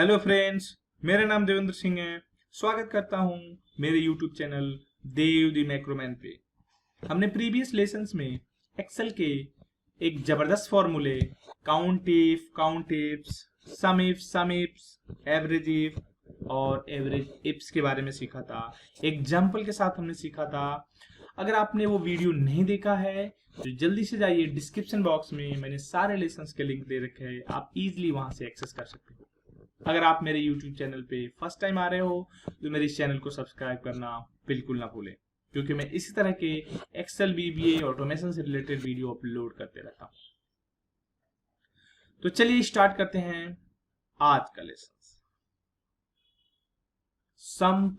Hello friends, मेरा नाम देवेंद्र सिंह है। स्वागत करता हूं मेरे यूट्यूब चैनल देव द मैक्रोमैन पे। हमने प्रीवियस लेसन्स में एक्सेल के एक जबरदस्त फॉर्मूले count ifs, some ifs, average if और एवरेज इफ्स के बारे में सीखा था। एग्जाम्पल के साथ हमने सीखा था। अगर आपने वो वीडियो नहीं देखा है तो जल्दी से जाइए, डिस्क्रिप्शन बॉक्स में मैंने सारे लेसन्स के लिंक दे रखे हैं, आप इजीली वहां से एक्सेस कर सकते हो। अगर आप मेरे YouTube चैनल पे फर्स्ट टाइम आ रहे हो तो मेरे इस चैनल को सब्सक्राइब करना बिल्कुल ना भूलें, क्योंकि मैं इसी तरह के एक्सेल बीबीए ऑटोमेशन से रिलेटेड वीडियो अपलोड करते रहता हूं। तो चलिए स्टार्ट करते हैं आज का लेसन। सम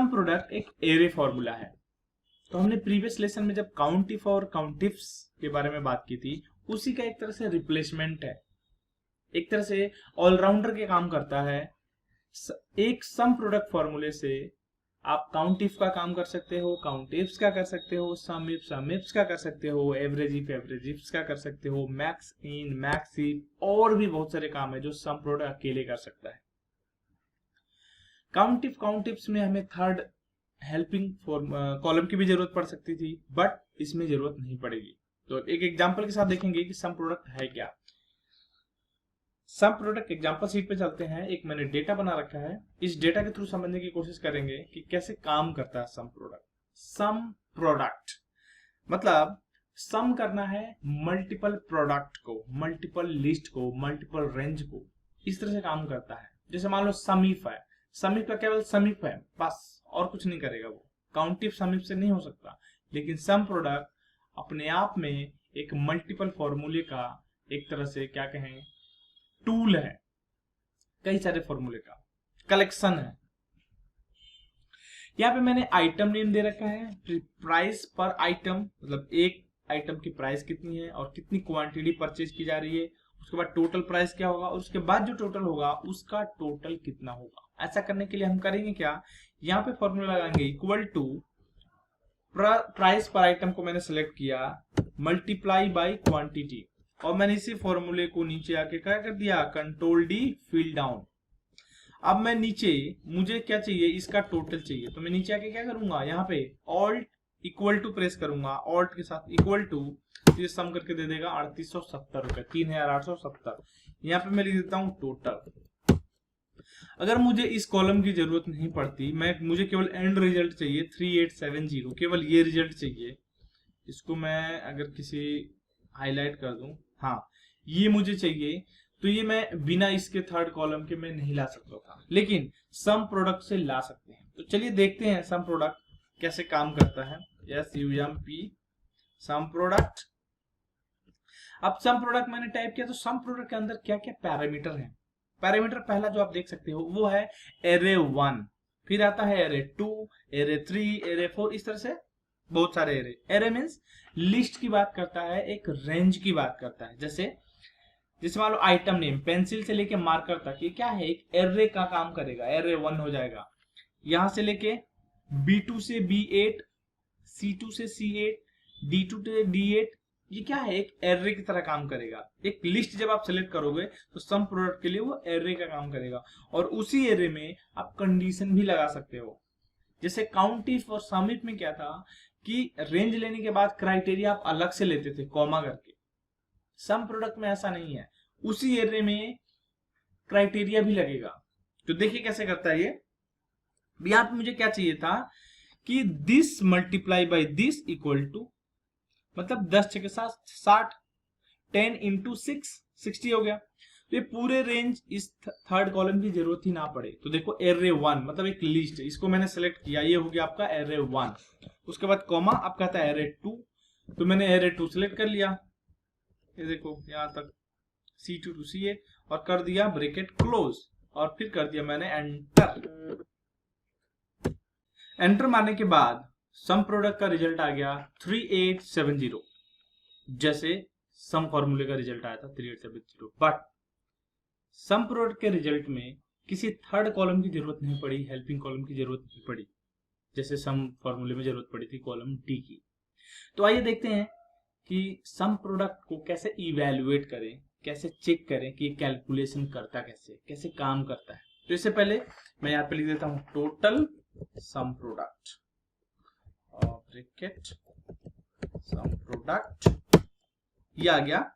प्रोडक्ट एक एरे फॉर्मूला है। तो हमने प्रीवियस लेसन में जब काउंट इफ और काउंट इफ्स के बारे में बात की थी, उसी का एक तरह से रिप्लेसमेंट है, एक तरह से ऑलराउंडर के काम करता है। एक सम प्रोडक्ट फॉर्मूले से आप काउंट इफ का काम कर सकते हो, काउंट इफ्स का कर सकते हो, सम इफ्स का कर सकते हो, एवरेज इफ्स का कर सकते हो, मैक्स इन, मैक्स इफ और भी बहुत सारे काम है जो सम प्रोडक्ट अकेले कर सकता है। काउंट इफ्स में हमें थर्ड हेल्पिंग कॉलम की भी जरूरत पड़ सकती थी, बट इसमें जरूरत नहीं पड़ेगी। तो एक एग्जांपल के साथ देखेंगे कि सम प्रोडक्ट है क्या। सम प्रोडक्ट एग्जांपल शीट पे चलते हैं। एक मैंने डेटा बना रखा है, इस डेटा के थ्रू समझने की कोशिश करेंगे कि कैसे काम करता है सम प्रोडक्ट। सम प्रोडक्ट मतलब सम करना है मल्टीपल प्रोडक्ट को, मल्टीपल लिस्ट को, मल्टीपल रेंज को, इस तरह से काम करता है। जैसे मान लो समीफ है, समीफ का केवल समीफ है बस, और कुछ नहीं करेगा वो। काउंटिव समीफ से नहीं हो सकता, लेकिन सम प्रोडक्ट अपने आप में एक मल्टीपल फॉर्मूले का एक तरह से क्या कहें टूल है, कई सारे फॉर्मूले का कलेक्शन है। यहाँ पे मैंने आइटम नेम दे रखा है, प्राइस पर आइटम, मतलब एक आइटम की प्राइस कितनी है और कितनी क्वांटिटी परचेज की जा रही है, उसके बाद टोटल प्राइस क्या होगा और उसके बाद जो टोटल होगा उसका टोटल कितना होगा। ऐसा करने के लिए हम करेंगे क्या, यहाँ पे फॉर्मूला लगाएंगे इक्वल टू प्राइस पर आइटम को मैंने सेलेक्ट किया, मल्टीप्लाई बाई क्वांटिटी, और मैंने इसी फॉर्मूले को नीचे आके क्या कर दिया, कंट्रोल डी फिल डाउन। अब मैं नीचे, मुझे क्या चाहिए, इसका टोटल चाहिए, तो मैं नीचे आके क्या करूंगा, यहाँ पे ऑल्ट इक्वल टू प्रेस करूंगा, ऑल्ट के साथ इक्वल टू, ये सम करके दे देगा 3870 रुपए, 3870। यहाँ पे मैं लिख देता हूँ टोटल। अगर मुझे इस कॉलम की जरूरत नहीं पड़ती, मुझे केवल एंड रिजल्ट चाहिए 3870, केवल ये रिजल्ट चाहिए। इसको मैं अगर किसी हाईलाइट कर दूं, हाँ ये मुझे चाहिए, तो ये मैं बिना इसके थर्ड कॉलम के मैं नहीं ला सकता था, लेकिन सम प्रोडक्ट से ला सकते हैं। तो चलिए देखते हैं सम प्रोडक्ट कैसे काम करता है। SUMP some product. अब सम प्रोडक्ट मैंने टाइप किया, तो सम प्रोडक्ट के अंदर क्या क्या पैरामीटर है। पैरामीटर पहला जो आप देख सकते हो वो है एरे 1, फिर आता है एरे 2, एरे 3, एरे 4, इस तरह से बहुत सारे एरे। एरे मीन्स लिस्ट की बात करता है, एक रेंज की बात करता है। जैसे मान लो आइटम नेम पेंसिल से लेके मार्कर तक, ये क्या है, एक एरे का काम करेगा, एरे 1 हो जाएगा। यहां से लेके B2 से B8, C2 से C8, D2 से D8, ये क्या है, एक एरे की तरह काम करेगा। एक लिस्ट जब आप सेलेक्ट करोगे तो सम प्रोडक्ट के लिए वो एरे का काम करेगा, और उसी एरे में आप कंडीशन भी लगा सकते हो। जैसे काउंट इफ और सम इफ में क्या था कि रेंज लेने के बाद क्राइटेरिया आप अलग से लेते थे कॉमा करके। सम प्रोडक्ट में ऐसा नहीं है, उसी एरे में क्राइटेरिया भी लगेगा। तो देखिए कैसे करता है ये। यहां पे मुझे क्या चाहिए था कि this multiply by this equal to, मतलब 10 के साथ 60, 10 इंटू 6 60 हो गया। तो ये पूरे रेंज इस थर्ड कॉलम की जरूरत ही ना पड़े। तो देखो एरे 1 मतलब एक लिस्ट, इसको मैंने सेलेक्ट किया, ये हो गया आपका एरे 1। उसके बाद कॉमा आप कहता है एरे 2, तो मैंने एरे 2 सेलेक्ट कर लिया, ये देखो यहां तक C2 to C8, और कर दिया ब्रैकेट क्लोज, और फिर कर दिया मैंने एंटर। एंटर मारने के बाद सम प्रोडक्ट का रिजल्ट आ गया 3870, जैसे सम फॉर्मूले का रिजल्ट आया था 3870। बट सम प्रोडक्ट के रिजल्ट में किसी थर्ड कॉलम की जरूरत नहीं पड़ी, हेल्पिंग कॉलम की जरूरत नहीं पड़ी, जैसे सम फॉर्मूले में जरूरत पड़ी थी कॉलम डी की। तो आइए देखते हैं कि सम प्रोडक्ट को कैसे इवेल्युएट करें, कैसे चेक करें कि कैलकुलेशन करता कैसे काम करता है। तो इससे पहले मैं यहाँ पे लिख देता हूँ टोटल सम प्रोडक्ट और ब्रैकेट सम प्रोडक्ट, ये आ गया।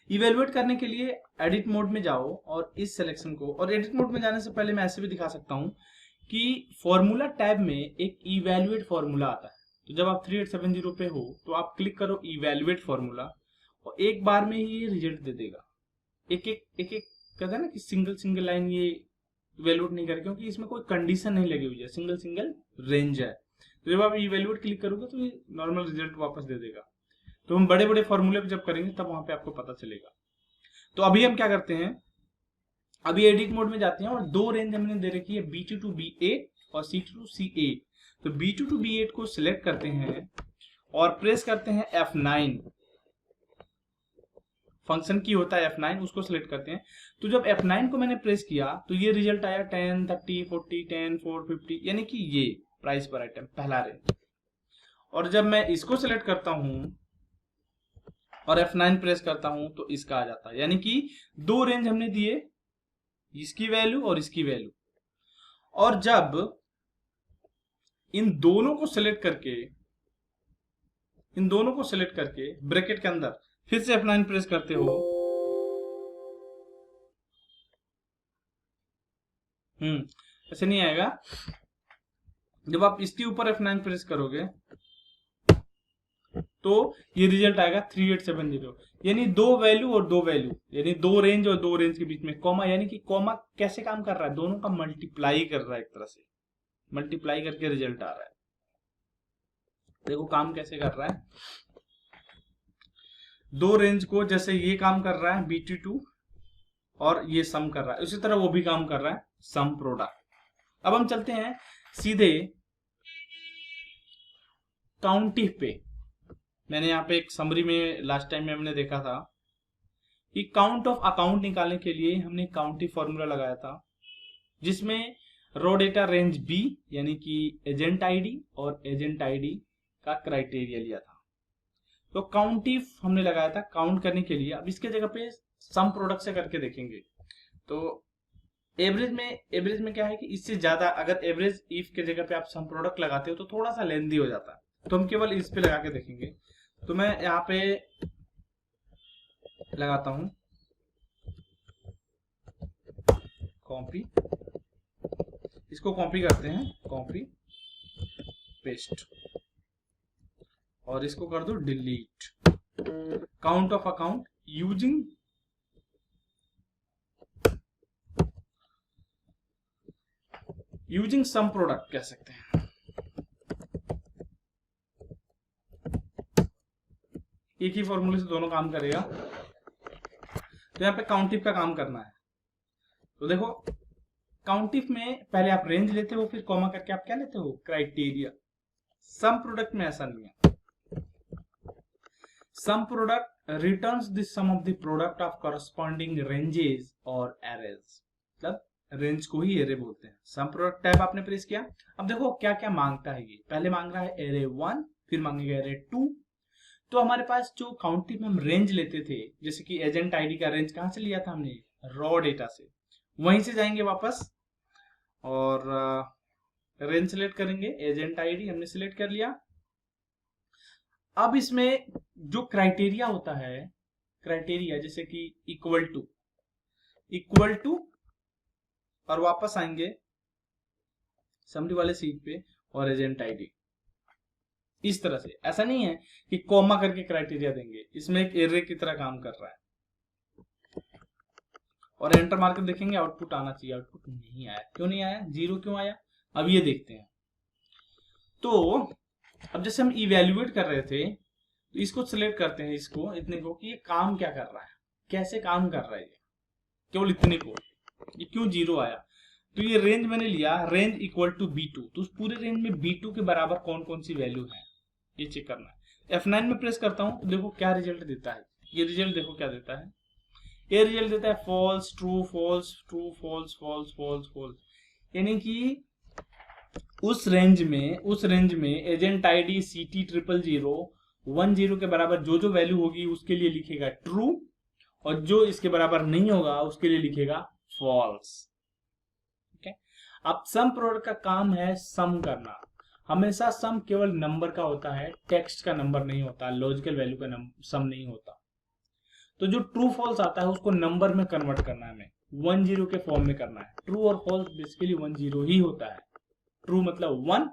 इवेलुएट करने के लिए एडिट मोड में जाओ और इस सिलेक्शन को, और एडिट मोड में जाने से पहले मैं ऐसे भी दिखा सकता हूं कि फॉर्मूला टैब में एक इवेलुएट फॉर्मूला आता है। तो जब आप 3870 पे हो तो आप क्लिक करो इवेलुएट फॉर्मूला और एक बार में ही ये रिजल्ट दे देगा। एक एक कहते हैं ना कि सिंगल लाइन ये इवेलुएट नहीं करे, क्योंकि इसमें कोई कंडीशन नहीं लगी हुई है, सिंगल रेंज है। तो जब आप इवेलुएट क्लिक करोगे तो ये नॉर्मल रिजल्ट वापस दे देगा। तो हम बड़े फॉर्मूले पे जब करेंगे तब वहां पे आपको पता चलेगा। तो अभी हम क्या करते हैं, अभी एडिट मोड में जाते हैं और दो रेंज हमने दे रखी है B2 to B8 और C2 to C8। तो B2 to B8 को सिलेक्ट करते हैं और प्रेस करते हैं F9, फंक्शन की होता है F9, उसको सिलेक्ट करते हैं। तो जब F9 को मैंने प्रेस किया तो ये रिजल्ट आया 10, 30, 40, 10, 4, 50, यानी कि ये प्राइस पर आइटम पहला रेंज। और जब मैं इसको सिलेक्ट करता हूं और F9 प्रेस करता हूं तो इसका आ जाता है, यानी कि दो रेंज हमने दिए, इसकी वैल्यू और इसकी वैल्यू। और जब इन दोनों को सिलेक्ट करके ब्रैकेट के अंदर फिर से F9 प्रेस करते हो, ऐसे नहीं आएगा। जब आप इसके ऊपर F9 प्रेस करोगे तो ये रिजल्ट आएगा 3870, यानी दो वैल्यू और दो वैल्यू, यानी दो रेंज और दो रेंज के बीच में कॉमा, यानी कि कॉमा कैसे काम कर रहा है, दोनों का मल्टीप्लाई कर रहा है, एक तरह से मल्टीप्लाई करके रिजल्ट आ रहा है। देखो काम कैसे कर रहा है, दो रेंज को जैसे ये काम कर रहा है BT2 और ये सम कर रहा है, उसी तरह वो भी काम कर रहा है सम प्रोडक्ट। अब हम चलते हैं सीधे काउंटिफ पे। मैंने यहाँ पे एक समरी में लास्ट टाइम में हमने देखा था कि काउंट ऑफ अकाउंट निकालने के लिए हमने काउंटिफ फॉर्मूला लगाया था, जिसमें रो डेटा रेंज बी यानी कि एजेंट आईडी और एजेंट आईडी का क्राइटेरिया लिया था। तो काउंटिफ हमने लगाया था काउंट करने के लिए। अब इसके जगह पे सम प्रोडक्ट से करके देखेंगे। तो एवरेज में क्या है कि इससे ज्यादा अगर एवरेज इफ के जगह पे आप सम प्रोडक्ट लगाते हो तो थोड़ा सा लेंदी हो जाता है, तो हम केवल इस पे लगा के देखेंगे। तो मैं यहाँ पे लगाता हूं कॉपी, इसको कॉपी करते हैं, कॉपी पेस्ट, और इसको कर दो delete. Count of account using sum product कह सकते हैं। एक ही फॉर्मूले से दोनों काम करेगा। तो यहाँ पे काउंटिफ का काम करना है। तो देखो काउंटिफ में पहले आप रेंज लेते हो, फिर कॉमा करके आप क्या लेते हो, क्राइटेरिया। सम प्रोडक्ट में ऐसा नहीं है। Sum product returns the sum of the product of corresponding ranges और एरेज, मतलब रेंज को ही एरे बोलते हैं। सम प्रोडक्ट टैब आपने प्रेस किया। अब देखो क्या क्या मांगता है ये, पहले मांग रहा है एरे 1, फिर मांगेगा एरे 2। तो हमारे पास जो काउंटिफ में हम रेंज लेते थे, जैसे कि एजेंट आईडी का रेंज कहां से लिया था हमने, रॉ डेटा से, वहीं से जाएंगे वापस और रेंज सिलेक्ट करेंगे। एजेंट आईडी हमने सिलेक्ट कर लिया। अब इसमें जो क्राइटेरिया होता है, क्राइटेरिया जैसे कि इक्वल टू और वापस आएंगे समरी वाले सीट पे और एजेंट आईडी, इस तरह से। ऐसा नहीं है कि कॉमा करके क्राइटेरिया देंगे, इसमें एक एरे की तरह काम कर रहा है। और एंटर मार के देखेंगे आउटपुट आना चाहिए, आउटपुट नहीं आया। क्यों नहीं आया, 0 क्यों आया, अब ये देखते हैं। तो अब जैसे हम इवेल्युएट कर रहे थे तो इसको सिलेक्ट करते हैं, इसको इतने को, कि ये काम क्या कर रहा है, कैसे काम कर रहा है ये, केवल इतने को, ये क्यों 0 आया। तो ये रेंज मैंने लिया, रेंज इक्वल टू B2, तो उस पूरे रेंज में B2 के बराबर कौन कौन सी वैल्यू है ये चेक करना है। F9 में प्रेस करता हूं तो देखो क्या रिजल्ट देता है। ये रिजल्ट देखो क्या देता है, ये रिजल्ट देता है false, true, false, true, false, false, false, false. यानी कि उस रेंज में एजेंट आईडी CT 00010 के बराबर जो वैल्यू होगी उसके लिए लिखेगा ट्रू, और जो इसके बराबर नहीं होगा उसके लिए लिखेगा फॉल्स। ठीक है। अब सम प्रोडक्ट का काम है सम करना। हमेशा सम केवल नंबर का होता है, टेक्स्ट का नंबर नहीं होता, लॉजिकल वैल्यू का सम नहीं होता। तो जो ट्रू फॉल्स आता है उसको नंबर में कन्वर्ट करना है, हमें 1-0 के फॉर्म में करना है। ट्रू और फॉल्स बेसिकली 1-0 ही होता है। ट्रू मतलब 1,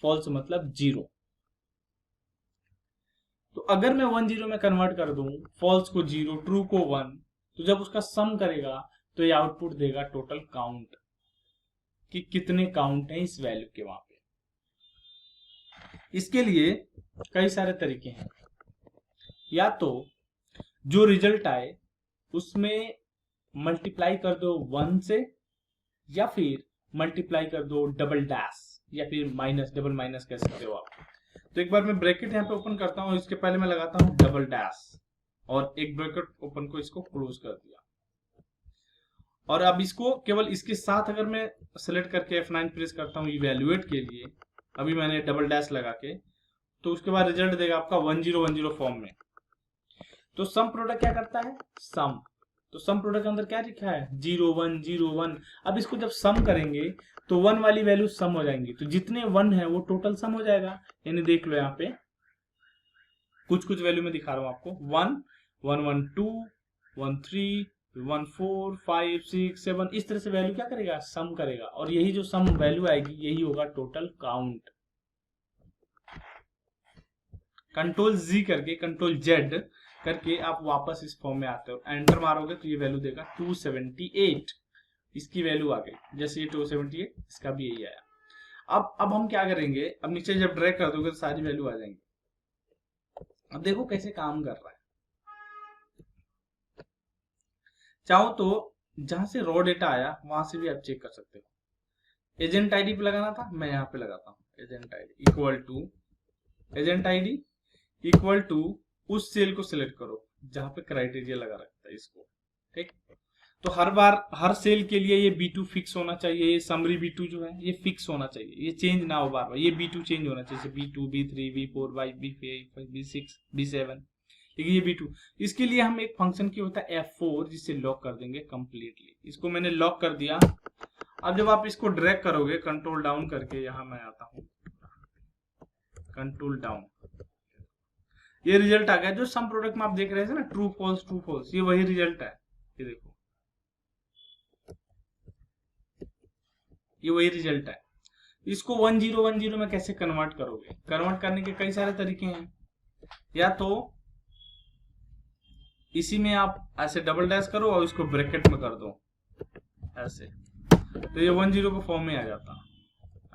फॉल्स मतलब 0। तो अगर मैं 1-0 में कन्वर्ट कर दूं, फॉल्स को 0, ट्रू को 1, तो जब उसका सम करेगा तो ये आउटपुट देगा टोटल काउंट, कि कितने काउंट हैं इस वैल्यू के वहां पे। इसके लिए कई सारे तरीके हैं। या तो जो रिजल्ट आए उसमें मल्टीप्लाई कर दो 1 से, या फिर मल्टीप्लाई कर दो डबल डैश, या फिर माइनस, डबल माइनस कह सकते हो आप। तो एक बार मैं ब्रैकेट यहाँ पे ओपन करता हूँ, इसके पहले मैं लगाता हूँ डबल डैश, और एक ब्रैकेट ओपन को इसको क्लोज कर दिया। और अब इसको केवल इसके साथ अगर मैं सेलेक्ट करके F9 प्रेस करता हूँ इवैल्यूएट के लिए, अभी मैंने डबल डैश लगा के, तो उसके बाद रिजल्ट देगा आपका 1010 फॉर्म में। तो सम प्रोडक्ट क्या करता है, सम। तो सम प्रोडक्ट के अंदर क्या लिखा है, 0 1 0 1। अब इसको जब सम करेंगे तो 1 वाली वैल्यू सम हो जाएंगी, तो जितने 1 है वो टोटल सम हो जाएगा। यानी देख लो यहाँ पे कुछ कुछ वैल्यू में दिखा रहा हूं आपको, 1 1 1 2 1 3 1 4 5 6 7, इस तरह से वैल्यू क्या करेगा, सम करेगा। और यही जो सम वैल्यू आएगी यही होगा टोटल काउंट। कंट्रोल जी करके, कंट्रोल जेड करके आप वापस इस फॉर्म में आते हो, एंटर मारोगे तो ये वैल्यू देगा 278। इसकी वैल्यू आ गई, जैसे ये 278, इसका भी यही आया। अब हम क्या करेंगे, अब नीचे जब ड्रैग कर दोगे तो सारी वैल्यू आ जाएंगी। अब देखो कैसे काम कर रहा है। चाहो तो जहां से रॉ डेटा आया वहां से भी आप चेक कर सकते हो। एजेंट आईडी पे लगाना था, मैं यहाँ पे लगाता हूँ agent ID equal to, agent ID equal to उस सेल को सिलेक्ट करो जहां पे क्राइटेरिया लगा रखता है इसको। ठीक, तो हर बार हर सेल के लिए ये B2 फिक्स होना चाहिए, ये समरी B2 जो है ये फिक्स होना चाहिए, ये चेंज ना हो बार बार। ये B2 चेंज होना चाहिए, B2 B3 B4 B5 B6 B7, ठीक है, ये B2। इसके लिए हम एक फंक्शन की होता है F4 जिससे लॉक कर देंगे कंप्लीटली। इसको मैंने लॉक कर दिया। अब जब आप इसको ड्रैग करोगे कंट्रोल डाउन करके, यहां मैं आता हूं, कंट्रोल डाउन, ये रिजल्ट आ गया जो सम प्रोडक्ट में आप देख रहे थे ना, ट्रू फॉल्स, ये वही रिजल्ट है। ये देखो, ये वही रिजल्ट है। इसको 1010 में कैसे कन्वर्ट करोगे, कन्वर्ट करने के कई सारे तरीके हैं। या तो इसी में आप ऐसे डबल डैश करो और इसको ब्रैकेट में कर दो ऐसे, तो ये 10 को फॉर्म में आ जाता।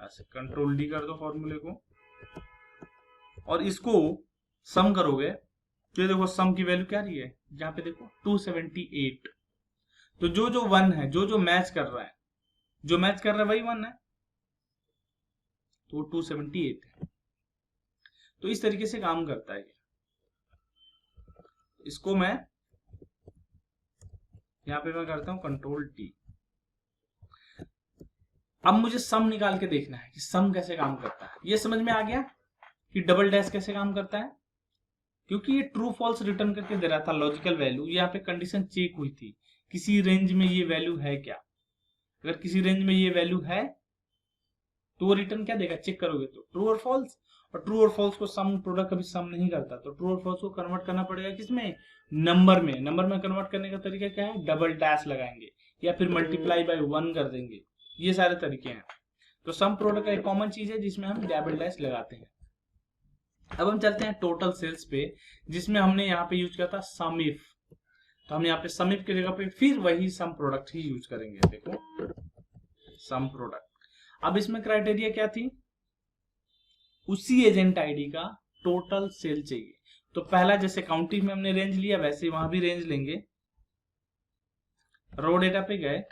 ऐसे कंट्रोल डी कर दो फॉर्मूले को, और इसको सम करोगे तो ये देखो सम की वैल्यू क्या रही है, जहां पे देखो 278। तो जो जो 1 है, जो जो मैच कर रहा है, जो मैच कर रहा है वही 1 है, तो 278 है। तो इस तरीके से काम करता है। इसको मैं यहां पे मैं करता हूं कंट्रोल टी। अब मुझे सम निकाल के देखना है कि सम कैसे काम करता है। ये समझ में आ गया कि डबल डैश कैसे काम करता है, क्योंकि ये ट्रू फॉल्स रिटर्न करके दे रहा था लॉजिकल वैल्यू। यहाँ पे कंडीशन चेक हुई थी किसी रेंज में ये वैल्यू है क्या। अगर किसी रेंज में ये वैल्यू है तो वो रिटर्न क्या देगा, चेक करोगे तो ट्रू और फॉल्स। और ट्रू और फॉल्स को सम प्रोडक्ट कभी सम नहीं करता, तो ट्रू और फॉल्स को कन्वर्ट करना पड़ेगा किसमें, नंबर में। नंबर में कन्वर्ट करने का तरीका क्या है, डबल डैश लगाएंगे या फिर मल्टीप्लाई बाय 1 कर देंगे। ये सारे तरीके हैं। तो सम प्रोडक्ट का एक कॉमन चीज है जिसमें हम डबल डैश लगाते हैं। अब हम चलते हैं टोटल सेल्स पे, जिसमें हमने यहाँ पे यूज किया था सम इफ। तो हम यहाँ पे सम इफ की जगह पे फिर वही सम प्रोडक्ट ही यूज करेंगे। देखो सम प्रोडक्ट। अब इसमें क्राइटेरिया क्या थी, उसी एजेंट आईडी का टोटल सेल चाहिए। तो पहला जैसे काउंटिंग में हमने रेंज लिया वैसे ही वहां भी रेंज लेंगे। रो डेटा पे गए,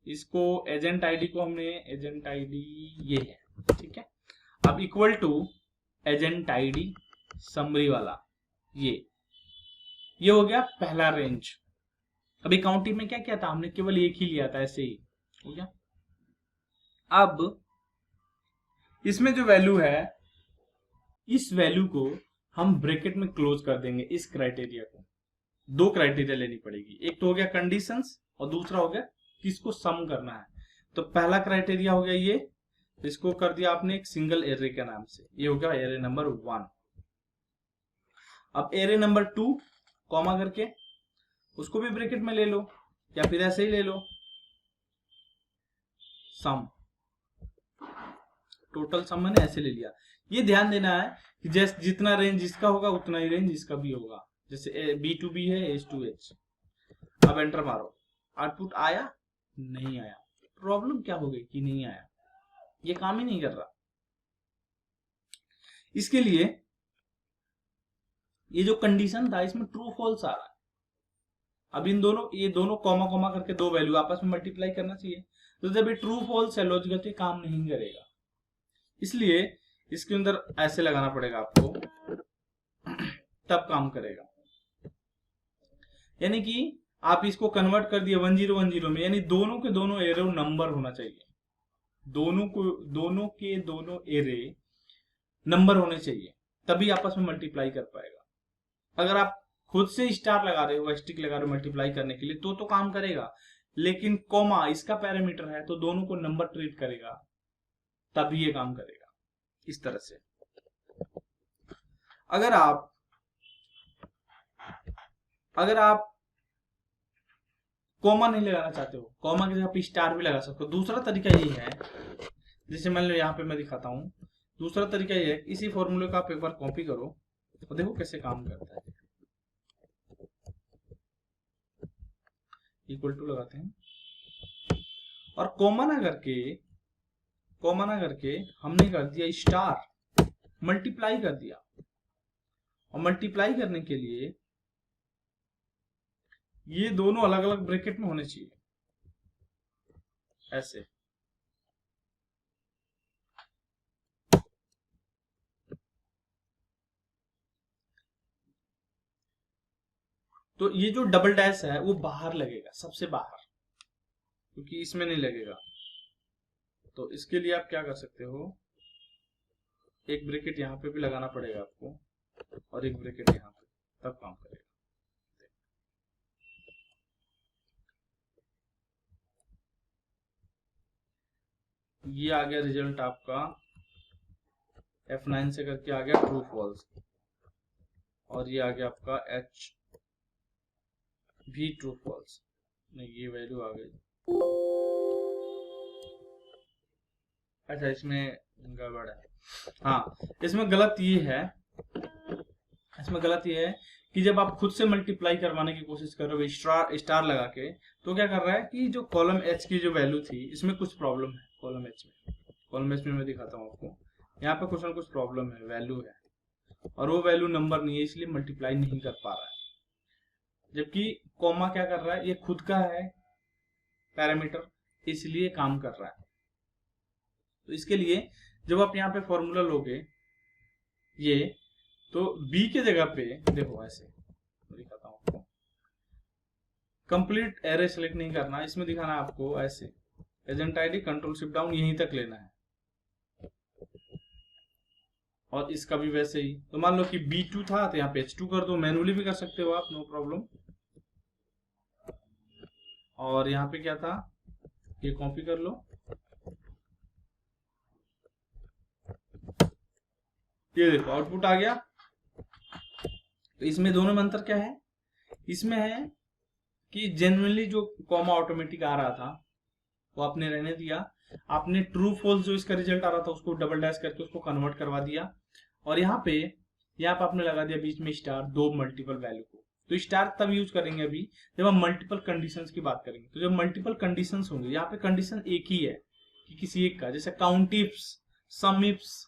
इसको एजेंट आईडी को हमने, एजेंट आईडी ये है, ठीक है। अब equal to agent ID summary वाला, ये हो गया पहला रेंज। अभी काउंटिंग में क्या किया था, हमने केवल एक ही लिया था, ऐसे ही हो गया। अब इसमें जो वैल्यू है, इस वैल्यू को हम ब्रैकेट में क्लोज कर देंगे, इस क्राइटेरिया को। दो क्राइटेरिया लेनी पड़ेगी, एक तो हो गया कंडीशंस और दूसरा हो गया किसको सम करना है। तो पहला क्राइटेरिया हो गया ये, इसको कर दिया आपने एक सिंगल एरे के नाम से, ये हो गया एरे नंबर 1। अब एरे नंबर 2 कॉमा करके उसको भी ब्रैकेट में ले लो या फिर ऐसे ही ले लो, सम, टोटल सम मैंने ऐसे ले लिया। ये ध्यान देना है कि जैसे जितना रेंज जिसका होगा उतना ही रेंज इसका भी होगा। जैसे B2B है H2H। अब एंटर मारो, आउटपुट आया नहीं आया, प्रॉब्लम क्या हो गई कि नहीं आया, ये काम ही नहीं कर रहा। इसके लिए ये जो कंडीशन था इसमें ट्रू फॉल्स आ रहा है। अब इन दोनों, ये दोनों कॉमा कॉमा करके दो वैल्यू आपस में मल्टीप्लाई करना चाहिए, तो जब ये ट्रू फॉल्स है लॉजिकल तो काम नहीं करेगा। इसलिए इसके अंदर ऐसे लगाना पड़ेगा आपको, तब काम करेगा। यानी कि आप इसको कन्वर्ट कर दिए 1010 में, यानी दोनों के दोनों एरे नंबर होना चाहिए, दोनों के दोनों एरे नंबर होने चाहिए, तभी आपस में मल्टीप्लाई कर पाएगा। अगर आप खुद से स्टार लगा रहे हो, स्टिक लगा रहे हो मल्टीप्लाई करने के लिए तो काम करेगा, लेकिन कॉमा इसका पैरामीटर है तो दोनों को नंबर ट्रीट करेगा, तभी ये काम करेगा। इस तरह से अगर आप कॉमा नहीं लगाना चाहते हो, कॉमा की जगह पे स्टार भी लगा सकते हो। दूसरा तरीका ये है, जैसे मान लो यहाँ पे मैं दिखाता हूँ, दूसरा तरीका ये है, इसी फॉर्मूले का आप एक बार कॉपी करो और देखो कैसे काम करता है। इक्वल टू लगाते हैं और कॉमा ना करके हमने कर दिया स्टार, मल्टीप्लाई कर दिया। और मल्टीप्लाई करने के लिए ये दोनों अलग अलग ब्रैकेट में होने चाहिए, ऐसे। तो ये जो डबल डैश है वो बाहर लगेगा, सबसे बाहर, क्योंकि इसमें नहीं लगेगा। तो इसके लिए आप क्या कर सकते हो, एक ब्रैकेट यहाँ पे भी लगाना पड़ेगा आपको और एक ब्रैकेट यहाँ पे, तब काम करेगा। ये आ गया रिजल्ट आपका, F9 से करके आ गया ट्रू फॉल्स, और ये आ गया आपका H भी ट्रू फॉल्स। नहीं, ये वैल्यू आ गई, अच्छा इसमें गड़बड़ है। हाँ, इसमें गलत ये है कि जब आप खुद से मल्टीप्लाई करवाने की कोशिश कर रहे हो स्टार लगा के, तो क्या कर रहा है कि जो कॉलम H की जो वैल्यू थी इसमें कुछ प्रॉब्लम है। कॉलम H में मैं दिखाता हूँ आपको, यहाँ पे कुछ ना कुछ प्रॉब्लम है, वैल्यू है और वो वैल्यू नंबर नहीं है, इसलिए मल्टीप्लाई नहीं कर पा रहा है। जबकि कॉमा क्या कर रहा है, ये खुद का है पैरामीटर, इसलिए काम कर रहा है। तो इसके लिए जब आप यहाँ पे फॉर्मूला लोगे ये, तो B के जगह पे देखो ऐसे दिखाता हूँ आपको, कंप्लीट एरे सेलेक्ट नहीं करना, इसमें दिखाना आपको ऐसे, agent ID control shift down यहीं तक लेना है, और इसका भी वैसे ही। तो मान लो कि B2 था तो यहाँ पे H2 कर दो, मैनुअली भी कर सकते हो आप, नो प्रॉब्लम। और यहाँ पे क्या था, ये कॉपी कर लो, ये देखो आउटपुट आ गया। तो इसमें दोनों में अंतर क्या है, इसमें है कि जनरली जो कॉमा ऑटोमेटिक आ रहा था वो आपने रहने दिया, आपने ट्रू फॉल्स जो इसका रिजल्ट आ रहा था उसको डबल डैश करके उसको कन्वर्ट करवा दिया, और यहाँ पे आपने लगा दिया बीच में स्टार, दो मल्टीपल वैल्यू को। तो स्टार तब यूज करेंगे अभी जब हम मल्टीपल कंडीशंस की बात करेंगे। तो जब मल्टीपल कंडीशंस होंगे, यहाँ पे कंडीशन एक ही है कि किसी एक का, जैसे काउंट इफ्स, सम इफ्स,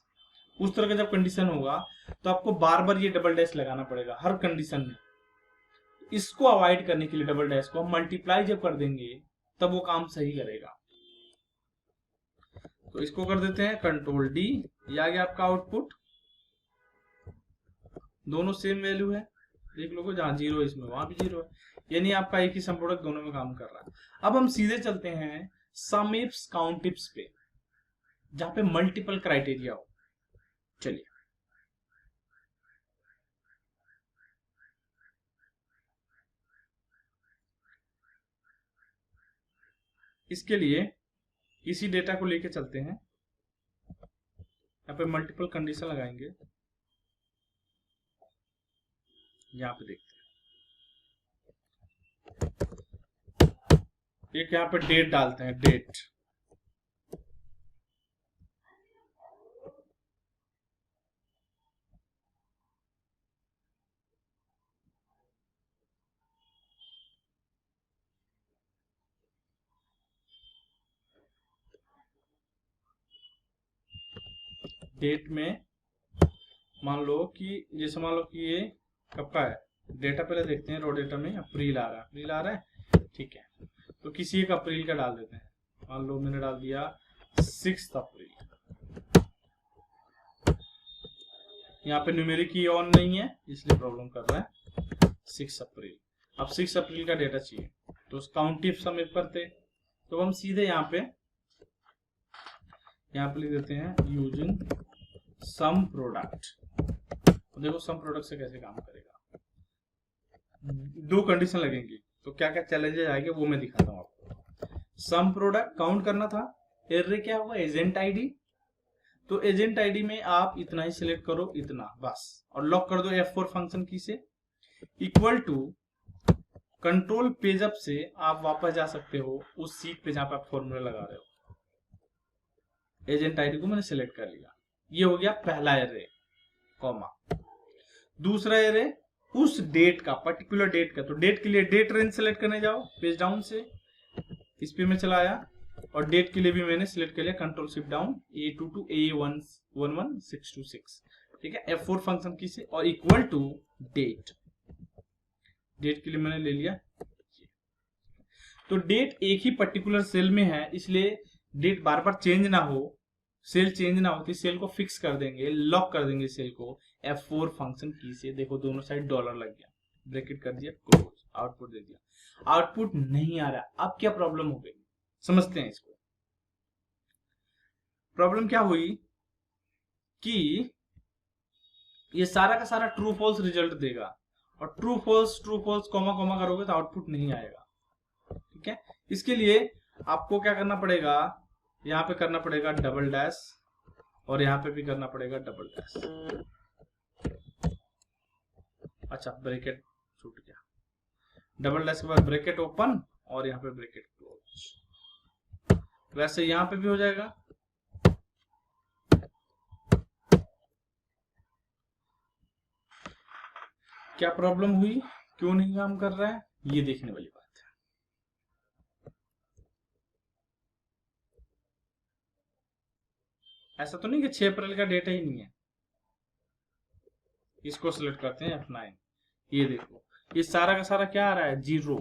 उस तरह का जब कंडीशन होगा तो आपको बार बार ये डबल डैश लगाना पड़ेगा हर कंडीशन में। इसको अवॉइड करने के लिए डबल डैश को हम मल्टीप्लाई जब कर देंगे तब वो काम सही करेगा। तो इसको कर देते हैं कंट्रोल D, ये आ गया आपका आउटपुट। दोनों सेम वैल्यू है, देख लो, जहां 0 है इसमें वहां भी 0 है, यानी आपका एक ही सम प्रोडक्ट दोनों में काम कर रहा है। अब हम सीधे चलते हैं सम इफ्स काउंट इफ्स पे, जहां पे मल्टीपल क्राइटेरिया हो। चलिए, इसके लिए इसी डेटा को लेके चलते हैं, यहाँ पे मल्टीपल कंडीशन लगाएंगे, यहाँ पे देखते हैं, एक यहाँ पे डेट डालते हैं, डेट डेट में मान लो कि जैसे मान लो कि ये कब का है, डेटा पहले देखते हैं, रो डेटा में अप्रैल आ रहा है, अप्रैल आ रहा है, ठीक है, तो किसी एक अप्रैल का डाल देते हैं, मान लो मैंने डाल दिया 6 अप्रैल, यहाँ पे न्यूमेरिक की ऑन नहीं है इसलिए प्रॉब्लम कर रहा है 6 अप्रैल। अब 6 अप्रैल का डेटा चाहिए तो काउंट इफ सम करते, तो हम सीधे यहाँ पे लिख देते हैं यूजिंग सम प्रोडक्ट। देखो सम प्रोडक्ट से कैसे काम करेगा, दो कंडीशन लगेंगी, तो क्या क्या चैलेंजेस आएंगे वो मैं दिखाता हूँ आपको। सम प्रोडक्ट काउंट करना था, एरे क्या हुआ, एजेंट आईडी, तो एजेंट आईडी में आप इतना ही सिलेक्ट करो, इतना बस, और लॉक कर दो F4 फंक्शन की से, equal to control page up से आप वापस जा सकते हो उस सीट पे जहां पे आप फॉर्मूला लगा रहे हो। एजेंट आईडी को मैंने सिलेक्ट कर लिया, ये हो गया पहला एरे, कॉमा। दूसरा एरे उस डेट का, पर्टिकुलर डेट का, तो डेट के लिए डेट रेंज सेलेक्ट करने जाओ, पेज डाउन से इस पे मैं चला आया, और डेट के लिए भी मैंने सिलेक्ट कर लिया, control shift down A22 A11626, ठीक है, F4 फंक्शन की से, और इक्वल टू डेट, डेट के लिए मैंने ले लिया, तो डेट एक ही पर्टिकुलर सेल में है, इसलिए डेट बार बार चेंज ना हो, सेल चेंज ना हो, तो सेल को फिक्स कर देंगे, लॉक कर देंगे सेल को F4 फंक्शन की से। देखो दोनों साइड डॉलर लग गया, ब्रैकेट कर दिया, क्लोज, आउटपुट दे दिया, आउटपुट नहीं आ रहा। अब क्या प्रॉब्लम हो गई, समझते हैं इसको। प्रॉब्लम क्या हुई कि ये सारा का सारा ट्रू फॉल्स रिजल्ट देगा, और ट्रू फॉल्स कॉमा कॉमा करोगे तो आउटपुट नहीं आएगा, ठीक है। इसके लिए आपको क्या करना पड़ेगा, यहाँ पे करना पड़ेगा डबल डैश, और यहाँ पे भी करना पड़ेगा डबल डैश। अच्छा ब्रैकेट छूट गया, डबल डैश के बाद ब्रैकेट ओपन और यहाँ पे ब्रैकेट क्लोज, वैसे यहाँ पे भी हो जाएगा। क्या प्रॉब्लम हुई, क्यों नहीं काम कर रहा है, ये देखने वाली बात है। ऐसा तो नहीं कि 6 अप्रैल का डेटा ही नहीं है, इसको सिलेक्ट करते हैं F9, ये देखो ये सारा का सारा क्या आ रहा है, 0।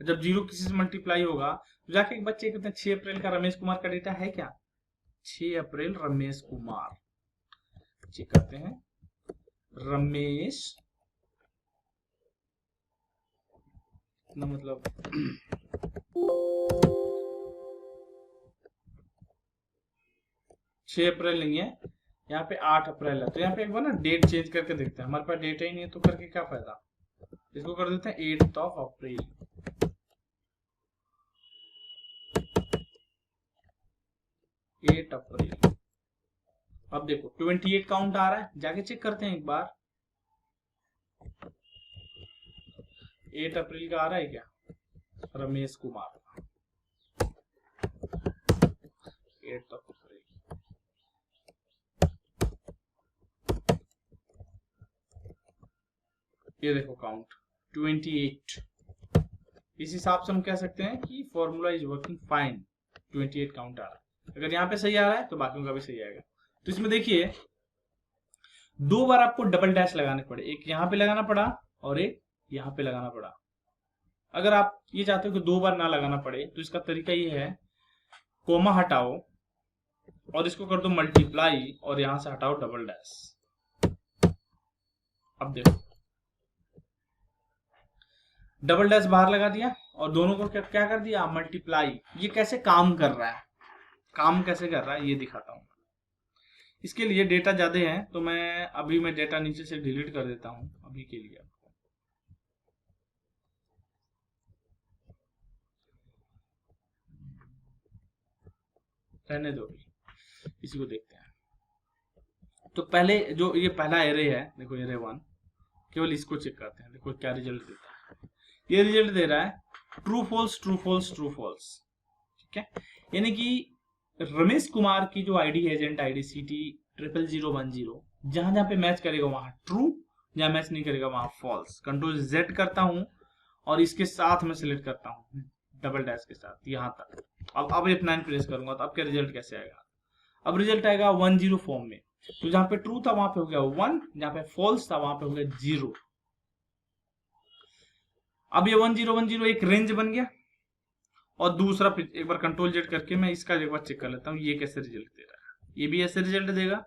जब 0 किसी से मल्टीप्लाई होगा तो जाके एक बच्चे कहते हैं 6 अप्रैल का रमेश कुमार का डेटा है क्या, 6 अप्रैल रमेश कुमार, चेक करते हैं, रमेश ना, मतलब 6 अप्रैल नहीं है, यहाँ पे 8 अप्रैल है, तो यहाँ पे एक बार ना डेट चेंज करके देखते हैं, हमारे पास डेटा ही नहीं है तो करके क्या फायदा, इसको कर देते हैं 8 अप्रैल, 8 अप्रैल। अब देखो 28 काउंट आ रहा है, जाके चेक करते हैं एक बार, 8 अप्रैल का आ रहा है क्या, रमेश कुमार, 8 अप्रैल, ये देखो काउंट 28। इस हिसाब से हम कह सकते हैं कि formula is working fine, 28 count आ रहा है। अगर यहाँ पे सही आ रहा है तो बाकियों का भी सही आएगा। तो इसमें देखिए 2 बार आपको डबल डैश लगाने पड़े, एक यहाँ पे लगाना पड़ा और एक यहाँ पे लगाना पड़ा। अगर आप ये चाहते हो कि 2 बार ना लगाना पड़े तो इसका तरीका ये है, कोमा हटाओ और इसको कर दो मल्टीप्लाई और यहां से हटाओ डबल डैश। अब देखो डबल डैश बाहर लगा दिया और दोनों को क्या कर दिया, मल्टीप्लाई। ये कैसे काम कर रहा है, काम कैसे कर रहा है ये दिखाता हूं। इसके लिए डेटा ज्यादा है तो मैं डेटा नीचे से डिलीट कर देता हूं अभी के लिए। रहने दो, इसी को देखते हैं। तो पहले जो ये पहला एरे है, देखो एरे 1, केवल इसको चेक करते हैं, देखो क्या रिजल्ट देता है। ये रिजल्ट दे रहा है true false true false true false, ठीक है। यानी कि रमेश कुमार की जो आईडी है, एजेंट आईडी CT0010, जहां जहां पे मैच करेगा वहां ट्रू, जहां मैच नहीं करेगा वहां फॉल्स। कंट्रोल Z करता हूं और इसके साथ में सिलेक्ट करता हूं डबल डैश के साथ यहां तक। अब F9 प्रेस करूंगा तो अब क्या रिजल्ट कैसे आएगा? अब रिजल्ट आएगा 10 फॉर्म में। तो जहां पे ट्रू था वहां पे हो गया 1, जहां पे फॉल्स था वहां पे हो गया 0। अब ये 1010 एक रेंज बन गया। और दूसरा एक बार कंट्रोल Z करके मैं इसका एक बार चेक कर लेता हूँ ये कैसे रिजल्ट दे रहा है। ये भी ऐसे रिजल्ट देगा,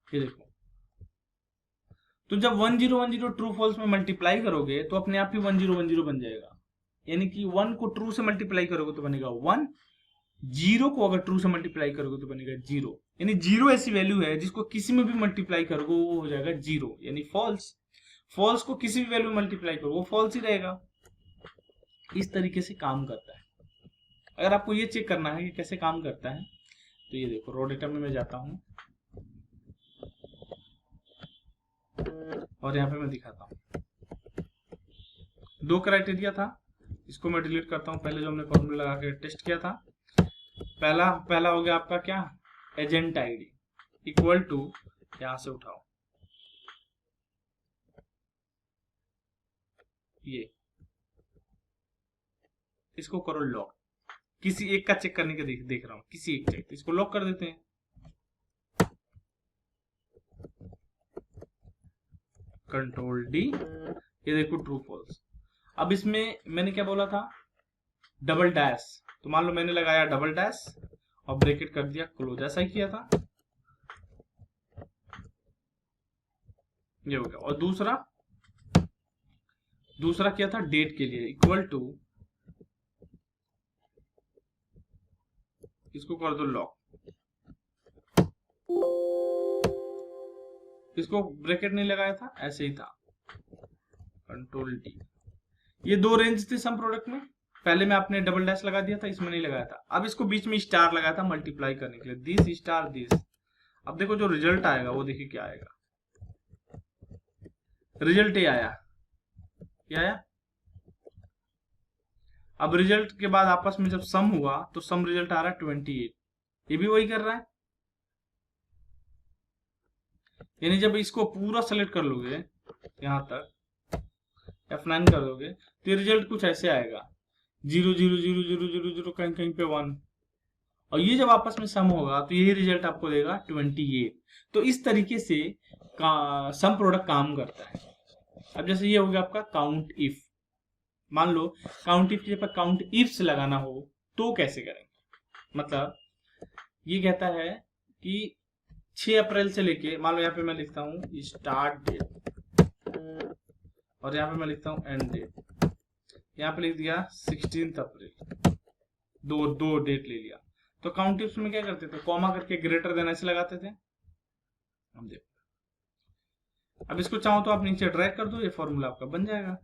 ये देखो। तो जब 1010 ट्रू फॉल्स में मल्टीप्लाई करोगे तो अपने आप ही 1010 बन जाएगा। यानी कि 1 को ट्रू से मल्टीप्लाई करोगे तो बनेगा 1, 0 को अगर ट्रू से मल्टीप्लाई करोगे तो बनेगा 0। यानी 0 ऐसी वैल्यू है जिसको किसी में भी मल्टीप्लाई करोगे वो हो जाएगा 0, यानी फॉल्स। फॉल्स को किसी भी वैल्यू में मल्टीप्लाई करो वो फॉल्स ही रहेगा। इस तरीके से काम करता है। अगर आपको ये चेक करना है कि कैसे काम करता है तो ये देखो, रॉ डेटा में मैं जाता हूं और यहाँ पे मैं दिखाता हूँ। 2 क्राइटेरिया था, इसको मैं डिलीट करता हूँ। पहले जो हमने फॉर्मूला लगा के टेस्ट किया था, पहला हो गया आपका क्या, एजेंट आईडी इक्वल टू, यहां से उठाओ ये, इसको करो लॉक। किसी एक का चेक करने के देख रहा हूं, किसी एक चेक, इसको लॉक कर देते हैं। कंट्रोल D, ये देखो ट्रू फॉल्स। अब इसमें मैंने क्या बोला था, डबल डैश। तो मान लो मैंने लगाया डबल डैश और ब्रैकेट कर दिया क्लोज, ऐसा ही किया था, ये हो गया। और दूसरा किया था डेट के लिए, इक्वल टू, इसको कर दो लॉक, इसको ब्रैकेट नहीं लगाया था, ऐसे ही था, कंट्रोल D। ये 2 रेंज थे सम प्रोडक्ट में। पहले में आपने डबल डैश लगा दिया था, इसमें नहीं लगाया था। अब इसको बीच में स्टार लगाया था मल्टीप्लाई करने के लिए, दिस स्टार दिस। अब देखो जो रिजल्ट आएगा वो देखिए क्या आएगा। रिजल्ट ये आया, क्या आया? अब रिजल्ट के बाद आपस में जब सम हुआ तो सम रिजल्ट आ रहा है 28। ये भी वही कर रहा है। यानी जब इसको पूरा सेलेक्ट कर लोगे यहां तक, F9 कर दोगे तो रिजल्ट कुछ ऐसे आएगा, 0 0 0 0 0 0 कहीं कहीं पे 1। और ये जब आपस में सम होगा तो यही रिजल्ट आपको देगा 28। तो इस तरीके से सम प्रोडक्ट काम करता है। अब जैसे ये हो गया आपका काउंट इफ। मान लो काउंट इफ की जगह काउंट इफ्स लगाना हो तो कैसे करेंगे? मतलब ये कहता है कि 6 अप्रैल से लेके, मान लो यहाँ पे मैं लिखता हूँ स्टार्ट डेट और यहाँ पे मैं लिखता हूँ एंड डेट। यहाँ पे लिख दिया 16 अप्रैल, दो डेट ले लिया। तो काउंट इफ्स में क्या करते थे, कॉमा करके ग्रेटर देन ऐसे लगाते थे। हम देखो, अब इसको चाहो तो आप नीचे ड्रैग कर दो, ये फॉर्मूला आपका बन जाएगा।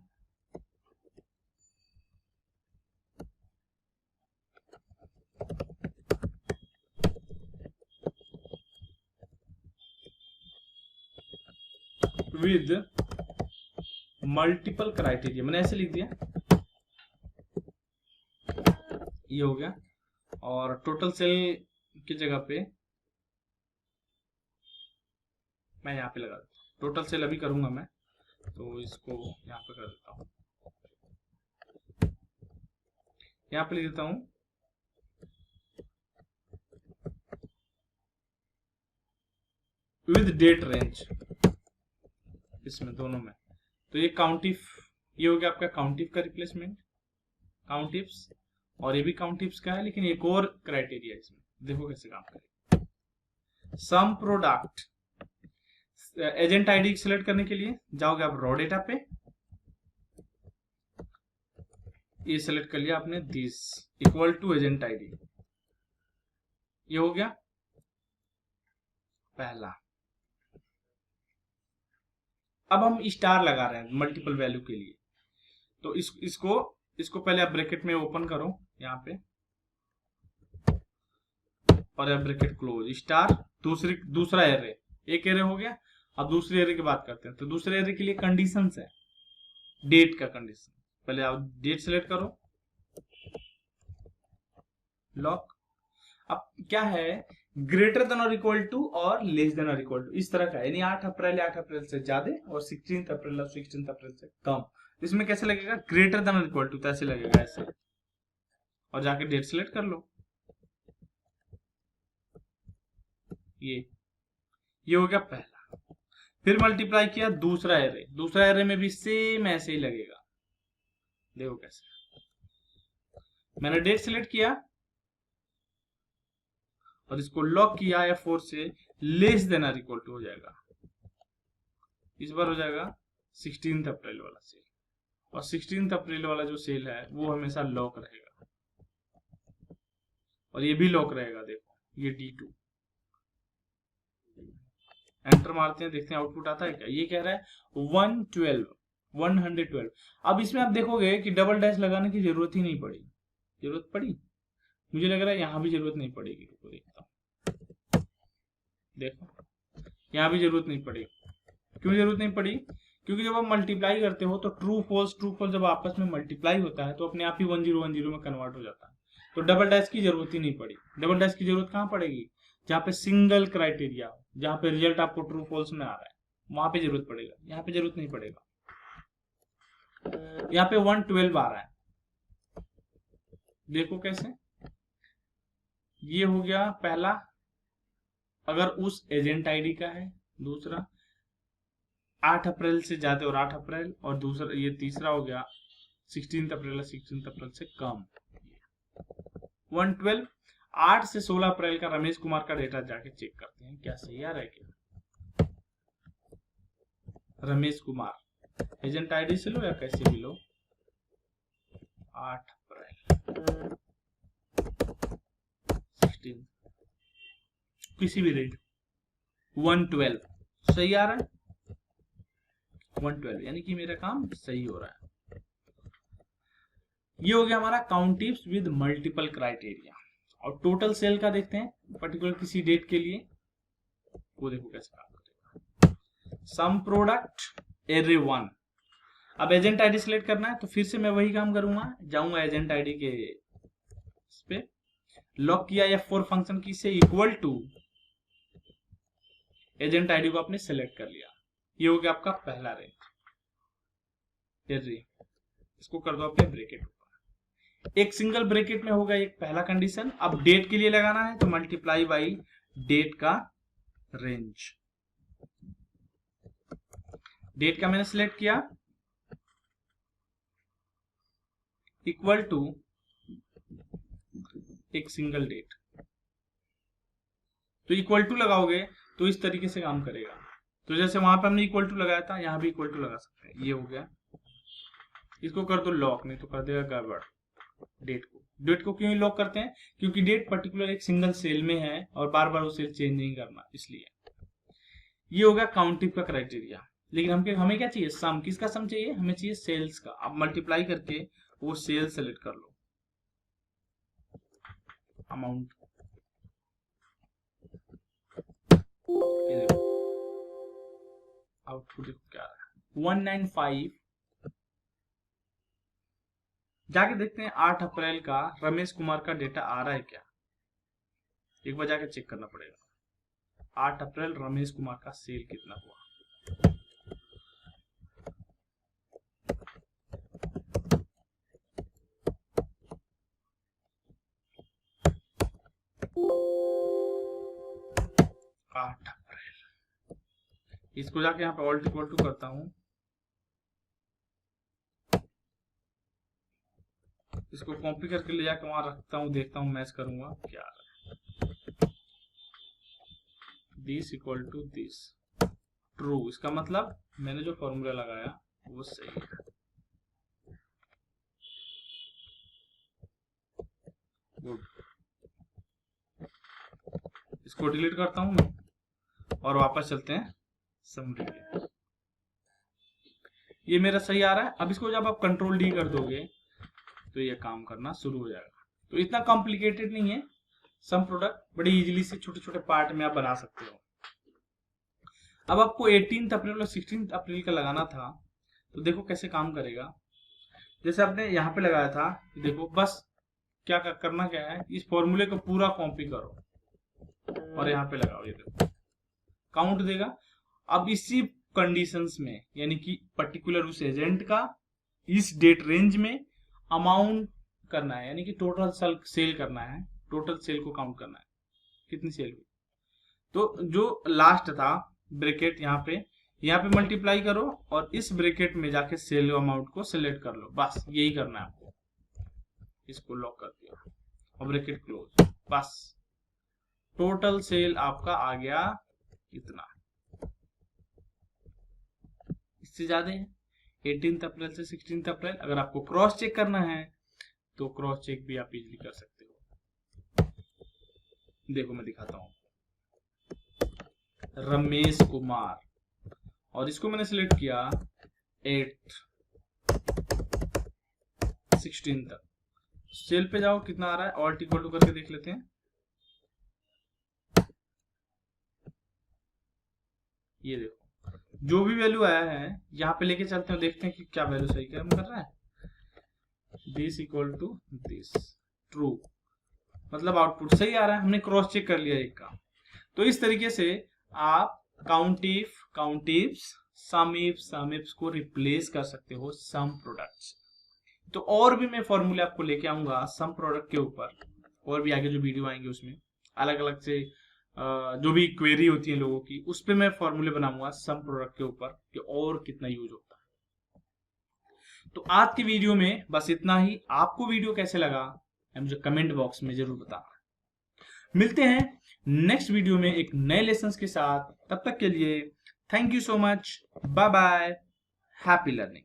विद मल्टीपल क्राइटेरिया, मैंने ऐसे लिख दिया, ये हो गया। और टोटल सेल की जगह पे मैं यहाँ पे लगा देता हूँ, टोटल सेल अभी करूंगा मैं, तो इसको यहाँ पे कर देता हूँ, यहाँ पे लिख देता हूँ विद डेट रेंज, इसमें दोनों में। तो ये काउंट इफ, ये हो गया आपका काउंट इफ का रिप्लेसमेंट, काउंट इफ्स। और ये भी काउंट इफ्स का है, लेकिन एक और क्राइटेरिया इसमें, देखो कैसे काम करेगा। Some product, agent ID select करने के लिए जाओगे आप रॉ डेटा पे, ये सिलेक्ट कर लिया आपने, this equal to agent ID, ये हो गया पहला। अब हम स्टार लगा रहे हैं मल्टीपल वैल्यू के लिए, तो इसको पहले आप ब्रैकेट में ओपन करो यहाँ पे, और ब्रैकेट क्लोज स्टार दूसरा एरे, एक एरे हो गया। अब दूसरे एरे की बात करते हैं। तो दूसरे एरे के लिए कंडीशंस है, डेट का कंडीशन। पहले आप डेट सेलेक्ट करो, लॉक। अब क्या है, ग्रेटर देन और इक्वल टू और लेस देन और इक्वल टू, इस तरह का, यानी 8 अप्रैल 8 अप्रैल से ज्यादा और 16 अप्रैल और 16 अप्रैल से कम। इसमें कैसे लगेगा, ग्रेटर देन और इक्वल टू, तो ऐसे लगेगा ऐसे, और जाके डेट सेलेक्ट कर लो। ये हो गया पहला। फिर मल्टीप्लाई किया दूसरा एरे में भी सेम ऐसे ही लगेगा। देखो कैसे, मैंने डेट सेलेक्ट किया और इसको लॉक किया F4 से, लेस देन और इक्वल टू हो जाएगा। इस बार हो जाएगा 16 अप्रैल वाला सेल, और 16 अप्रैल वाला जो सेल है वो हमेशा लॉक रहेगा, और ये भी लॉक रहेगा। देखो ये D2, एंटर मारते हैं, देखते हैं आउटपुट आता है क्या। ये कह रहा है 112। अब इसमें आप देखोगे कि डबल डैश लगाने की जरूरत ही नहीं पड़ी। जरूरत पड़ी? मुझे लग रहा है यहां भी जरूरत नहीं पड़ेगी। रुको देखता हूं, देखो यहां भी जरूरत नहीं पड़ेगी। क्यों जरूरत नहीं पड़ी? क्योंकि जब आप मल्टीप्लाई करते हो तो ट्रू फॉल्स जब आपस में मल्टीप्लाई होता है तो अपने आप ही 1010 में कन्वर्ट हो जाता है। तो डबल डैश की जरूरत ही नहीं पड़ी। डबल डैश की जरूरत कहां पड़ेगी? जहां पे सिंगल क्राइटेरिया हो, जहां पे रिजल्ट आपको ट्रू फॉल्स में आ रहा है, वहां पे जरूरत पड़ेगा। यहाँ पे जरूरत नहीं पड़ेगा। यहाँ पे 112 आ रहा है, देखो कैसे। ये हो गया पहला, अगर उस एजेंट आईडी का है। दूसरा 8 अप्रैल से ज्यादा और 8 अप्रैल, और दूसरा ये तीसरा हो गया 16 अप्रैल 16 अप्रैल से कम। 112। 8 से 16 अप्रैल का रमेश कुमार का डेटा जाके चेक करते हैं क्या सही आ रहा है क्या। रमेश कुमार एजेंट आईडी से लो या कैसे भी लो, 8 अप्रैल 16, किसी भी रेट 112 सही आ रहा है। 112 यानी कि मेरा काम सही हो रहा है। ये हो गया हमारा count tips with multiple criteria. और टोटल सेल का देखते हैं पर्टिकुलर किसी डेट के लिए, वो देखो कैसे काम करेगा। Some product array 1। अब एजेंट आईडी सिलेक्ट करना है, तो फिर से मैं वही काम करूंगा, जाऊंगा एजेंट आईडी के इस पे, लॉक किया F4 फंक्शन की से, इक्वल टू एजेंट आईडी को आपने सेलेक्ट कर लिया। ये हो गया आपका पहला रेंज। इसको कर दो अपने ब्रैकेट, एक सिंगल ब्रैकेट में होगा एक पहला कंडीशन। अब डेट के लिए लगाना है तो मल्टीप्लाई बाई डेट का रेंज। डेट का मैंने सिलेक्ट किया, इक्वल टू एक सिंगल डेट। तो इक्वल टू लगाओगे तो इस तरीके से काम करेगा। तो जैसे वहां पे हमने इक्वल टू लगाया था, यहां भी इक्वल टू लगा सकते हैं। ये हो गया, इसको कर दो लॉक, नहीं तो कर देगा गड़बड़। डेट को क्यों लॉक करते हैं? क्योंकि डेट पर्टिकुलर एक सिंगल सेल में है और बार बार वो सेल चेंज नहीं करना, इसलिए। ये होगा काउंटिव का क्राइटेरिया। लेकिन हमें क्या चाहिए? सम। किसका सम चाहिए? हमें चाहिए सेल्स का। अब मल्टीप्लाई करके वो सेल सेलेक्ट कर लो, अमाउंट। आउटपुट देखो क्या आ रहा है, 195। जाके देखते हैं 8 अप्रैल का रमेश कुमार का डेटा आ रहा है क्या, एक बार जाके चेक करना पड़ेगा। 8 अप्रैल रमेश कुमार का सेल कितना हुआ। इसको जाके यहाँ पे ऑल्ट इक्वल टू करता हूं, इसको कॉपी करके ले जाके वहां रखता हूं, देखता हूं मैच करूंगा क्या आ रहा है। This equal to this, true. इसका मतलब मैंने जो फॉर्मूला लगाया वो सही है। गुड। इसको डिलीट करता हूं मैं और वापस चलते हैं समरी पे। ये मेरा सही आ रहा है। अब इसको जब आप कंट्रोल डी कर दोगे तो ये काम करना शुरू हो जाएगा। तो इतना कॉम्प्लिकेटेड नहीं है, सम प्रोडक्ट बड़े इजीली से छोटे छोटे पार्ट में आप बना सकते हो। अब आपको 18 अप्रैल और 16 अप्रैल का लगाना था, तो देखो कैसे काम करेगा। जैसे आपने यहाँ पे लगाया था, देखो बस क्या करना क्या है, इस फॉर्मूले को पूरा कॉपी करो और यहाँ पे लगाओ, ये देखो काउंट देगा। अब इसी कंडीशंस में, यानी कि पर्टिकुलर उस एजेंट का इस डेट रेंज में अमाउंट करना है, यानी कि टोटल सेल करना है, टोटल सेल को काउंट करना है कितनी सेल हुई। तो जो लास्ट था ब्रैकेट यहाँ पे मल्टीप्लाई करो और इस ब्रैकेट में जाके सेल अमाउंट को सिलेक्ट कर लो, बस यही करना है आपको। इसको लॉक कर दिया और ब्रैकेट क्लोज, बस टोटल सेल आपका आ गया इतना। इससे ज्यादा है 18 अप्रैल से 16 अप्रैल। अगर आपको क्रॉस चेक करना है तो क्रॉस चेक भी आप इजीली कर सकते हो। देखो मैं दिखाता हूं, रमेश कुमार, और इसको मैंने सिलेक्ट किया 8 16 तक। सेल पे जाओ कितना आ रहा है, ऑल्ट इक्वल टू करके देख लेते हैं। ये देखो जो भी वैल्यू आया है यहाँ पे लेके चलते हैं, देखते हैं कि क्या वैल्यू सही काम कर रहा है। This equal to this, true, मतलब आउटपुट सही आ रहा है। हमने क्रॉस चेक कर लिया एक का। तो इस तरीके से आप काउंटिव्स समिफ्स को रिप्लेस कर सकते हो सम प्रोडक्ट्स। तो और भी मैं फॉर्मूले आपको लेके आऊंगा सम प्रोडक्ट के ऊपर, और भी आगे जो वीडियो आएंगे उसमें अलग अलग से जो भी क्वेरी होती है लोगों की, उस पर मैं फॉर्मूले बनाऊंगा सम प्रोडक्ट के ऊपर कि और कितना यूज होता है। तो आज की वीडियो में बस इतना ही। आपको वीडियो कैसे लगा मुझे कमेंट बॉक्स में जरूर बताना। मिलते हैं नेक्स्ट वीडियो में एक नए लेसन के साथ। तब तक के लिए thank you so much, bye bye, happy learning.